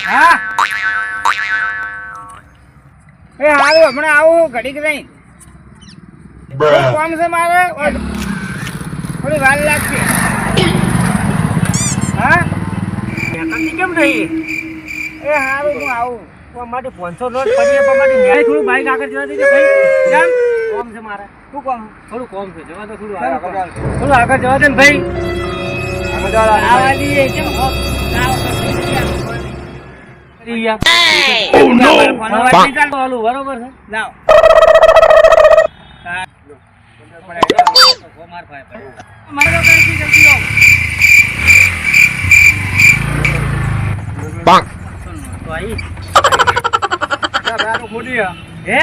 હા એ હારું હમણાં આવું ઘડીક નહીં કામ છે મારે થોડી વાર લાગશે હા કેમ નહીં એ હારું હું આવું માટે 500 નોટ પડી પણ થોડું બાઈક આગળ જવા દેજો ભાઈ કેમ કોમ છે મારે શું કોમ થોડું કોમ છે જવા તો થોડું આગળ જવા દે ને ભાઈ આવા દઈએ કેમ બરોબર છે જાઓ ખોટી હે